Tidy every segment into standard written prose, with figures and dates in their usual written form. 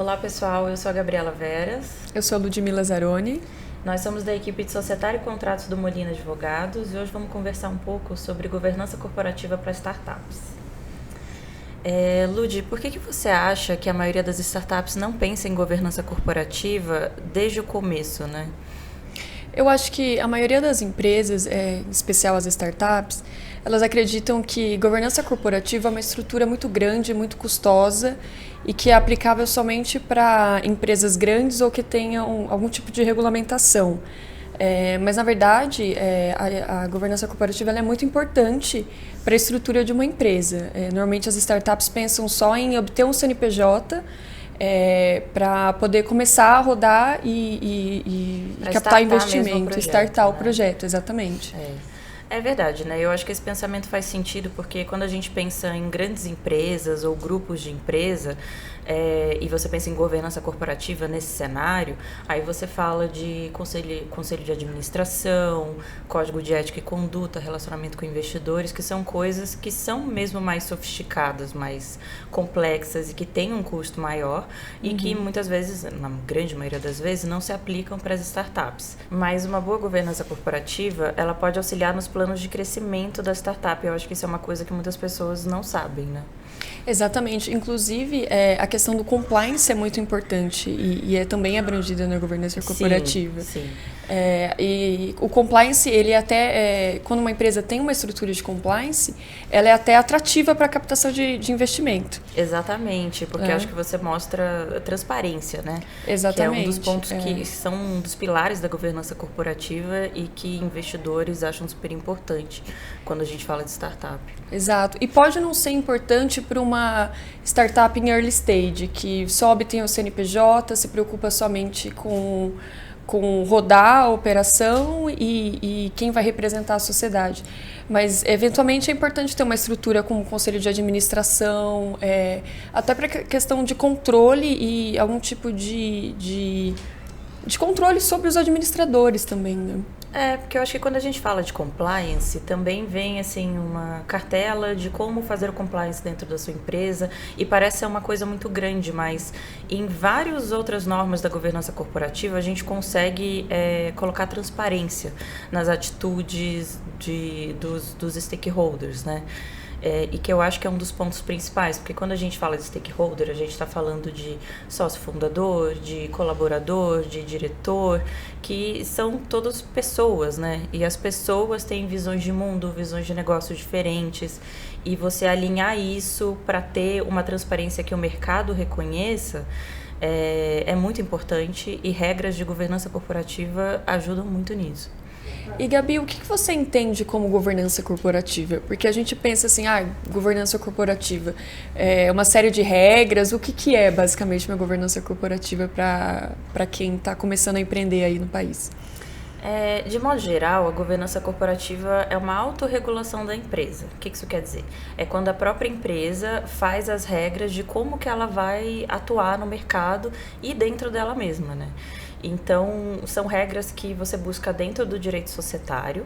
Olá pessoal, eu sou a Gabriela Veras. Eu sou a Ludmila Zaroni. Nós somos da equipe de Societário e Contratos do Molina Advogados e hoje vamos conversar um pouco sobre governança corporativa para startups. Lud, por que você acha que a maioria das startups não pensa em governança corporativa desde o começo, né? Eu acho que a maioria das empresas, em especial as startups, elas acreditam que governança corporativa é uma estrutura muito grande, muito custosa e que é aplicável somente para empresas grandes ou que tenham algum tipo de regulamentação. Mas, na verdade, a governança corporativa ela é muito importante para a estrutura de uma empresa. Normalmente, as startups pensam só em obter um CNPJ para poder começar a rodar e captar investimento, startar o projeto, exatamente. É verdade, né? Eu acho que esse pensamento faz sentido porque quando a gente pensa em grandes empresas ou grupos de empresa e você pensa em governança corporativa nesse cenário, aí você fala de conselho de administração, código de ética e conduta, relacionamento com investidores, que são coisas que são mesmo mais sofisticadas, mais complexas e que têm um custo maior e que muitas vezes, na grande maioria das vezes, não se aplicam para as startups. Mas uma boa governança corporativa, ela pode auxiliar nos planos de crescimento da startup. Eu acho que isso é uma coisa que muitas pessoas não sabem, né? Exatamente. Inclusive, a questão do compliance é muito importante e é também abrangida na governança corporativa. Sim. E o compliance, ele até, quando uma empresa tem uma estrutura de compliance, ela é até atrativa para a captação de investimento. Exatamente, porque acho que você mostra transparência, né? Exatamente. Que é um dos pontos que são um dos pilares da governança corporativa e que investidores acham super importante quando a gente fala de startup. Exato. E pode não ser importante para uma startup em early stage, que só obtém o CNPJ, se preocupa somente com rodar a operação e quem vai representar a sociedade. Mas, eventualmente, é importante ter uma estrutura como conselho de administração, até para questão de controle e algum tipo de controle sobre os administradores também, né? Porque eu acho que quando a gente fala de compliance, também vem assim uma cartela de como fazer o compliance dentro da sua empresa e parece ser uma coisa muito grande, mas em várias outras normas da governança corporativa a gente consegue colocar transparência nas atitudes dos stakeholders, né? E que eu acho que é um dos pontos principais, porque quando a gente fala de stakeholder, a gente está falando de sócio fundador, de colaborador, de diretor, que são todas pessoas, né? E as pessoas têm visões de mundo, visões de negócios diferentes, e você alinhar isso para ter uma transparência que o mercado reconheça é muito importante, e regras de governança corporativa ajudam muito nisso. E, Gabi, o que você entende como governança corporativa? Porque a gente pensa assim, governança corporativa é uma série de regras. O que é, basicamente, uma governança corporativa para quem está começando a empreender aí no país? De modo geral, a governança corporativa é uma autorregulação da empresa. O que isso quer dizer? É quando a própria empresa faz as regras de como que ela vai atuar no mercado e dentro dela mesma, né? Então, são regras que você busca dentro do direito societário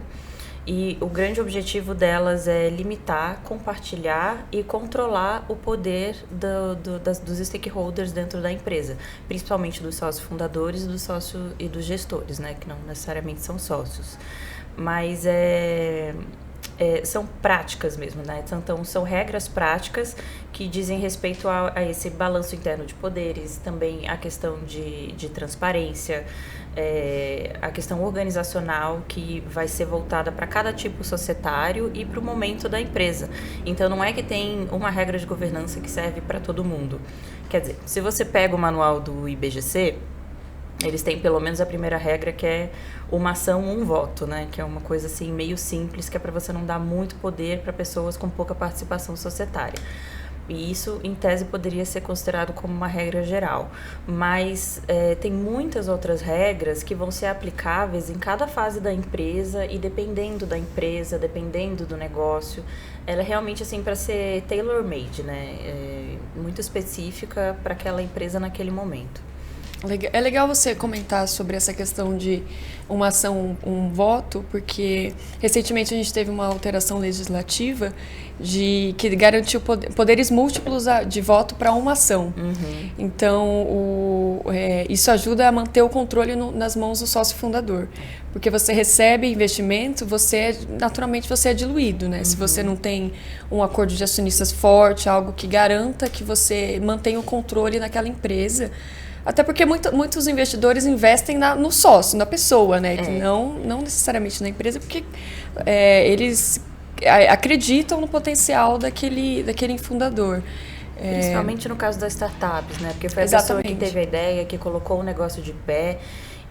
e o grande objetivo delas é limitar, compartilhar e controlar o poder dos stakeholders dentro da empresa, principalmente dos sócios fundadores e dos gestores, né, que não necessariamente são sócios. Mas são práticas mesmo, né? Então, são regras práticas que dizem respeito a esse balanço interno de poderes, também a questão de transparência, a questão organizacional que vai ser voltada para cada tipo societário e para o momento da empresa. Então, não é que tem uma regra de governança que serve para todo mundo. Quer dizer, se você pega o manual do IBGC, eles têm pelo menos a primeira regra, que é uma ação, um voto, né? Que é uma coisa assim meio simples, que é para você não dar muito poder para pessoas com pouca participação societária. E isso, em tese, poderia ser considerado como uma regra geral. Mas tem muitas outras regras que vão ser aplicáveis em cada fase da empresa e dependendo da empresa, dependendo do negócio. Ela é realmente assim para ser tailor-made, né? Muito específica para aquela empresa naquele momento. É legal você comentar sobre essa questão de uma ação, um voto, porque recentemente a gente teve uma alteração legislativa que garantiu poderes múltiplos de voto para uma ação. Uhum. Então, isso ajuda a manter o controle nas mãos do sócio fundador. Porque você recebe investimento, naturalmente você é diluído, né? Uhum. Se você não tem um acordo de acionistas forte, algo que garanta que você mantenha o controle naquela empresa. Até porque muitos investidores investem no sócio, na pessoa, né? Que não necessariamente na empresa, porque eles acreditam no potencial daquele fundador. Principalmente no caso das startups, né? Porque foi a pessoa que teve a ideia, que colocou o negócio de pé.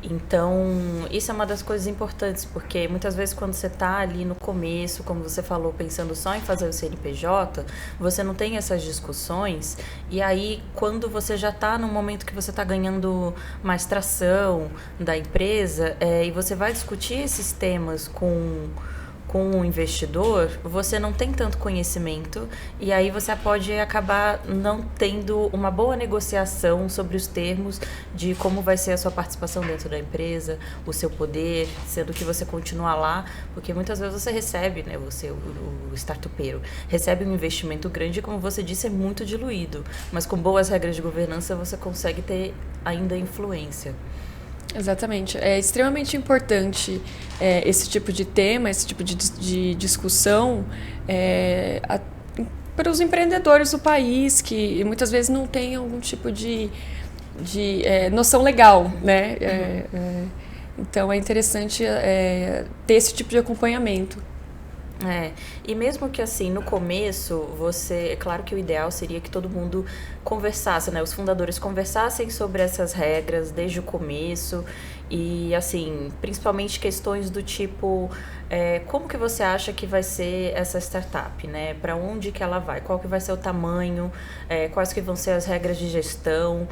Então, isso é uma das coisas importantes, porque muitas vezes quando você está ali no começo, como você falou, pensando só em fazer o CNPJ, você não tem essas discussões, e aí quando você já está no momento que você está ganhando mais tração da empresa, e você vai discutir esses temas com um investidor, você não tem tanto conhecimento e aí você pode acabar não tendo uma boa negociação sobre os termos de como vai ser a sua participação dentro da empresa, o seu poder, sendo que você continua lá, porque muitas vezes você recebe, né, o startupeiro, recebe um investimento grande e, como você disse, é muito diluído, mas com boas regras de governança você consegue ter ainda influência. Exatamente. É extremamente importante esse tipo de tema, esse tipo de discussão para os empreendedores do país, que muitas vezes não têm algum tipo de noção legal, né? Então é interessante ter esse tipo de acompanhamento. E mesmo que assim, no começo, é claro que o ideal seria que todo mundo conversasse, né? Os fundadores conversassem sobre essas regras desde o começo e, assim, principalmente questões do tipo, como que você acha que vai ser essa startup, né? Para onde que ela vai? Qual que vai ser o tamanho? Quais que vão ser as regras de gestão?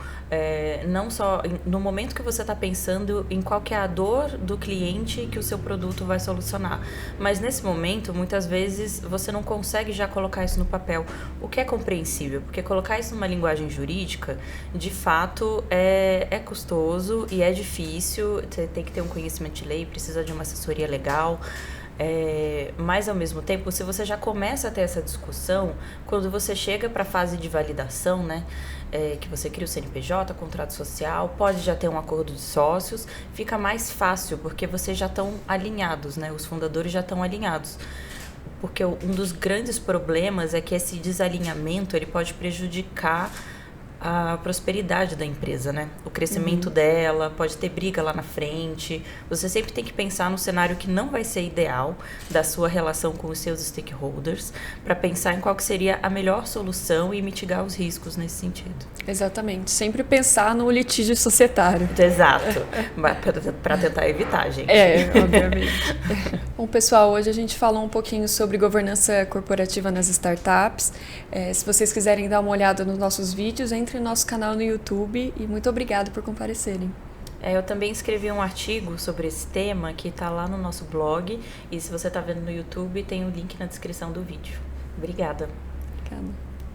Não só no momento que você está pensando em qual que é a dor do cliente que o seu produto vai solucionar, mas nesse momento, muitas vezes você não consegue já colocar isso no papel, o que é compreensível, porque colocar isso numa linguagem jurídica, de fato, é custoso e é difícil, você tem que ter um conhecimento de lei, precisa de uma assessoria legal, mas ao mesmo tempo, se você já começa a ter essa discussão, quando você chega para a fase de validação, né, que você cria o CNPJ, contrato social, pode já ter um acordo de sócios, fica mais fácil, porque vocês já estão alinhados, né, os fundadores já estão alinhados. Porque um dos grandes problemas é que esse desalinhamento ele pode prejudicar a prosperidade da empresa, né? O crescimento dela, pode ter briga lá na frente. Você sempre tem que pensar no cenário que não vai ser ideal da sua relação com os seus stakeholders, para pensar em qual que seria a melhor solução e mitigar os riscos nesse sentido. Exatamente. Sempre pensar no litígio societário. Exato. Para tentar evitar, gente. Obviamente. Bom, pessoal, hoje a gente falou um pouquinho sobre governança corporativa nas startups. Se vocês quiserem dar uma olhada nos nossos vídeos, entre no nosso canal no YouTube e muito obrigado por comparecerem. Eu também escrevi um artigo sobre esse tema que está lá no nosso blog, e se você está vendo no YouTube, tem o link na descrição do vídeo. Obrigada. Obrigada.